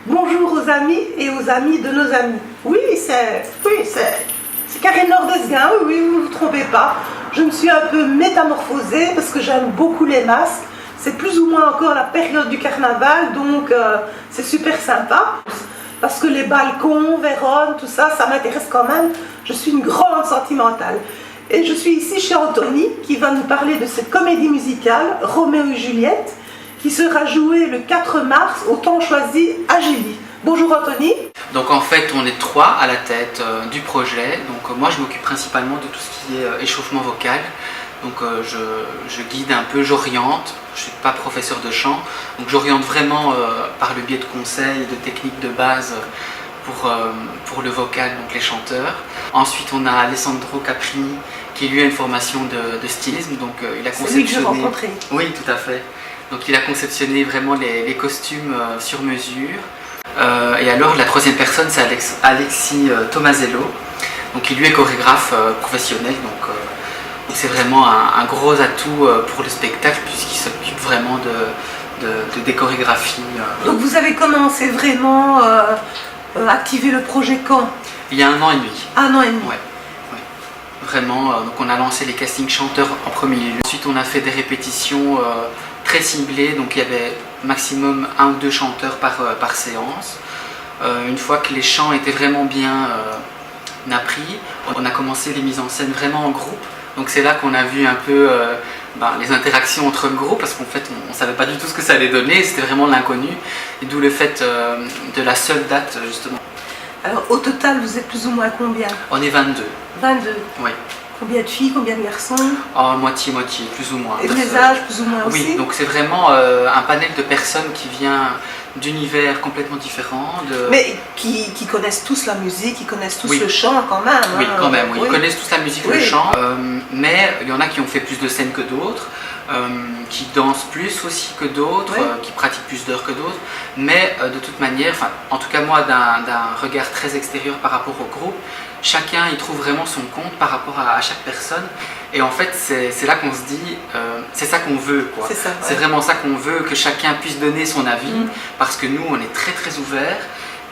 Bonjour aux amis et aux amis de nos amis. Oui, c'est Karine Nordesguin, oui, vous ne vous trompez pas. Je me suis un peu métamorphosée parce que j'aime beaucoup les masques. C'est plus ou moins encore la période du carnaval, donc c'est super sympa. Parce que les balcons, Vérone, tout ça, ça m'intéresse quand même. Je suis une grande sentimentale. Et je suis ici chez Anthony, qui va nous parler de cette comédie musicale, Roméo et Juliette, qui sera jouée le 4 mars au temps choisi à Gilly. Bonjour Anthony. Donc en fait on est 3 à la tête du projet. Donc moi je m'occupe principalement de tout ce qui est échauffement vocal. Donc je guide un peu, j'oriente. Je ne suis pas professeur de chant. Donc j'oriente vraiment par le biais de conseils, de techniques de base pour le vocal, donc les chanteurs. Ensuite on a Alessandro Caprini qui lui a une formation de stylisme. Donc il a conceptionné... C'est lui que j'ai rencontré. Oui, tout à fait. Donc il a conceptionné vraiment les costumes sur mesure. Et alors la troisième personne c'est Alexis Tomasello, donc il lui est chorégraphe professionnel, donc c'est vraiment un gros atout pour le spectacle puisqu'il s'occupe vraiment de des chorégraphies. Donc vous avez commencé vraiment à activer le projet quand? Il y a 1 an et demi. 1 an et demi. Ouais. Vraiment, donc on a lancé les castings chanteurs en premier lieu. Ensuite on a fait des répétitions très ciblées, donc il y avait maximum 1 ou 2 chanteurs par séance. Une fois que les chants étaient vraiment bien appris, on a commencé les mises en scène vraiment en groupe. Donc c'est là qu'on a vu un peu les interactions entre le groupe, parce qu'en fait on ne savait pas du tout ce que ça allait donner, c'était vraiment l'inconnu. Et d'où le fait de la seule date justement. Alors au total vous êtes plus ou moins combien? On est 22. 22. Oui. Combien de filles, combien de garçons? Oh, moitié-moitié, plus ou moins. Et les âges, plus ou moins aussi? Oui, donc c'est vraiment un panel de personnes qui vient d'univers complètement différents. Mais qui connaissent tous la musique, qui connaissent tous oui. le chant quand même. Oui, quand même, oui. Oui. Ils connaissent tous la musique, oui. Le chant. Mais il y en a qui ont fait plus de scènes que d'autres, qui dansent plus aussi que d'autres, oui. Qui pratiquent plus d'heures que d'autres. Mais de toute manière, en tout cas moi, d'un regard très extérieur par rapport au groupe, chacun y trouve vraiment son compte par rapport à chaque personne. Et en fait, c'est là qu'on se dit, c'est ça qu'on veut, quoi. C'est ça, ouais. C'est vraiment ça qu'on veut, que chacun puisse donner son avis, parce que nous, on est très très ouverts.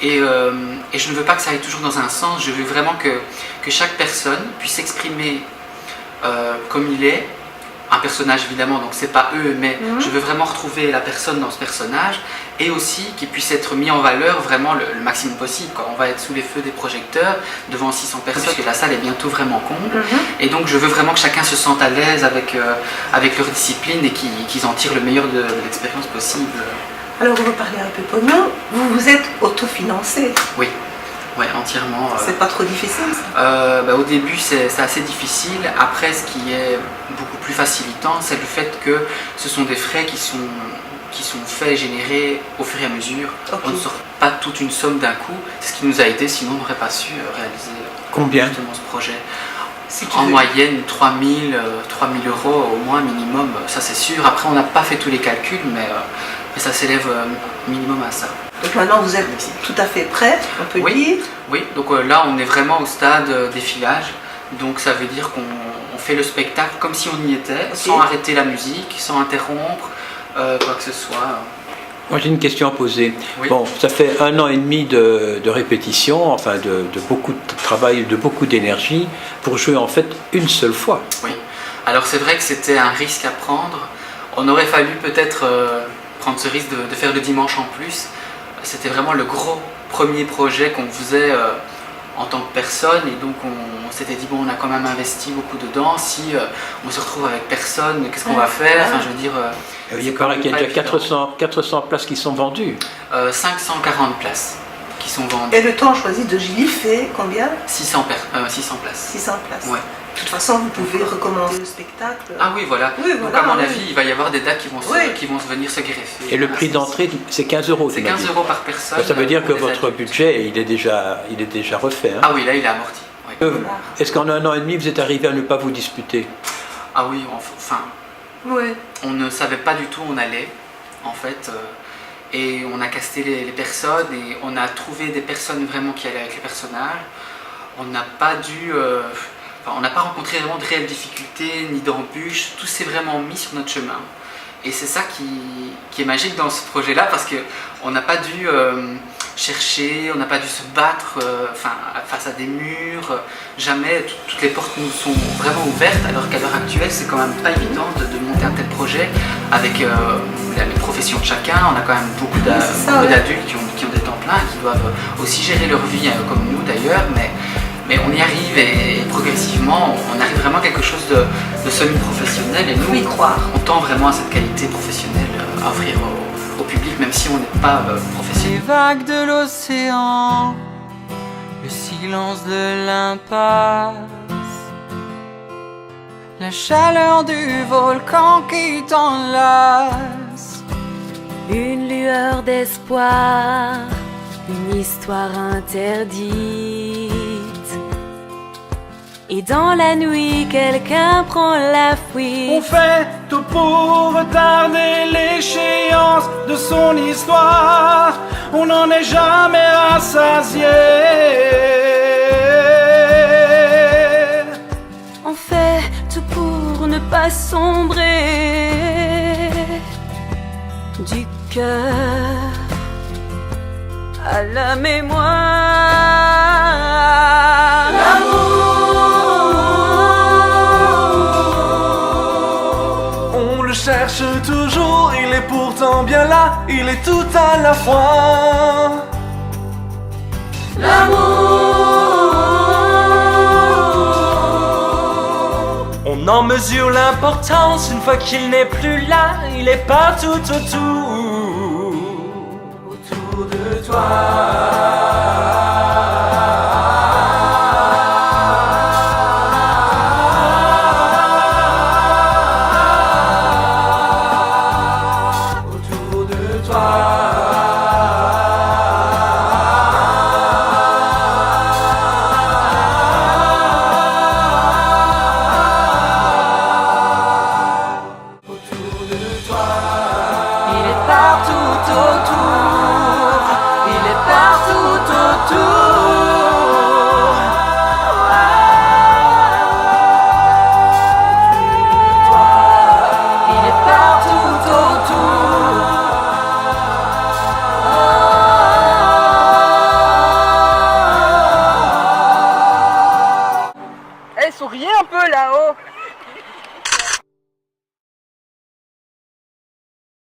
Et je ne veux pas que ça aille toujours dans un sens, je veux vraiment que chaque personne puisse s'exprimer comme il est. Un personnage évidemment, donc c'est pas eux, mais je veux vraiment retrouver la personne dans ce personnage, et aussi qu'il puisse être mis en valeur vraiment le maximum possible. On va être sous les feux des projecteurs devant 600 personnes, parce que la salle est bientôt vraiment comble, et donc je veux vraiment que chacun se sente à l'aise avec leur discipline et qu'ils en tirent le meilleur de l'expérience possible. Alors on va parler un peu pognon, vous êtes autofinancé? Oui. Oui, entièrement. C'est pas trop difficile ça? Au début c'est assez difficile. Après, ce qui est beaucoup plus facilitant, c'est le fait que ce sont des frais qui sont faits et générés au fur et à mesure. Okay. On ne sort pas toute une somme d'un coup. C'est ce qui nous a aidé, sinon on n'aurait pas su réaliser justement ce projet. En moyenne 3 000 euros au moins minimum, ça c'est sûr. Après on n'a pas fait tous les calculs, mais ça s'élève minimum à ça. Donc maintenant vous êtes tout à fait prêt, on peut dire? Oui, donc là on est vraiment au stade d'effilage. Donc ça veut dire qu'on fait le spectacle comme si on y était, sans arrêter la musique, sans interrompre, quoi que ce soit. Moi j'ai une question à poser. Oui. Bon, ça fait 1 an et demi de répétition, enfin de beaucoup de travail, de beaucoup d'énergie, pour jouer en fait une seule fois. Oui, alors c'est vrai que c'était un risque à prendre. On aurait fallu peut-être prendre ce risque de faire le dimanche en plus. C'était vraiment le gros premier projet qu'on faisait en tant que personne, et donc on s'était dit bon, on a quand même investi beaucoup dedans, si on se retrouve avec personne, qu'est-ce qu'on va faire? Enfin, je veux dire, il paraît qu'il y a déjà 400 places qui sont vendues. 540 places qui sont vendues. Et le temps choisi de Gilly fait combien? 600 places. 600 places. Ouais. De toute façon, vous pouvez recommencer le spectacle. Ah oui, voilà. Oui, donc à mon avis, il va y avoir des dates qui vont venir se greffer. Et le prix d'entrée, c'est 15 euros. C'est 15 euros par personne. Ça veut dire que votre budget, il est déjà refait. Hein. Ah oui, là, il est amorti. Oui. Est-ce qu'en 1 an et demi, vous êtes arrivé à ne pas vous disputer? Ah oui, enfin, on ne savait pas du tout où on allait, en fait. Et on a casté les personnes, et on a trouvé des personnes vraiment qui allaient avec les personnages. On n'a pas dû... on n'a pas rencontré vraiment de réelles difficultés ni d'embûches, tout s'est vraiment mis sur notre chemin. Et c'est ça qui est magique dans ce projet-là, parce qu'on n'a pas dû chercher, on n'a pas dû se battre face à des murs. Jamais, toutes les portes nous sont vraiment ouvertes, alors qu'à l'heure actuelle, c'est quand même pas évident de monter un tel projet avec les professions de chacun. On a quand même beaucoup d'adultes qui ont des temps pleins, qui doivent aussi gérer leur vie, comme nous d'ailleurs, mais on y arrive et progressivement, on arrive vraiment à quelque chose de semi-professionnel et nous, on tend vraiment à cette qualité professionnelle à offrir au public, même si on n'est pas professionnel. Les vagues de l'océan, le silence de l'impasse, la chaleur du volcan qui t'enlace, une lueur d'espoir, une histoire interdite. Et dans la nuit, quelqu'un prend la fuite. On fait tout pour retarder l'échéance de son histoire. On n'en est jamais rassasié. On fait tout pour ne pas sombrer. Du cœur à la mémoire. On le cherche toujours, il est pourtant bien là, il est tout à la fois. On en mesure l'importance une fois qu'il n'est plus là, il est partout autour de toi.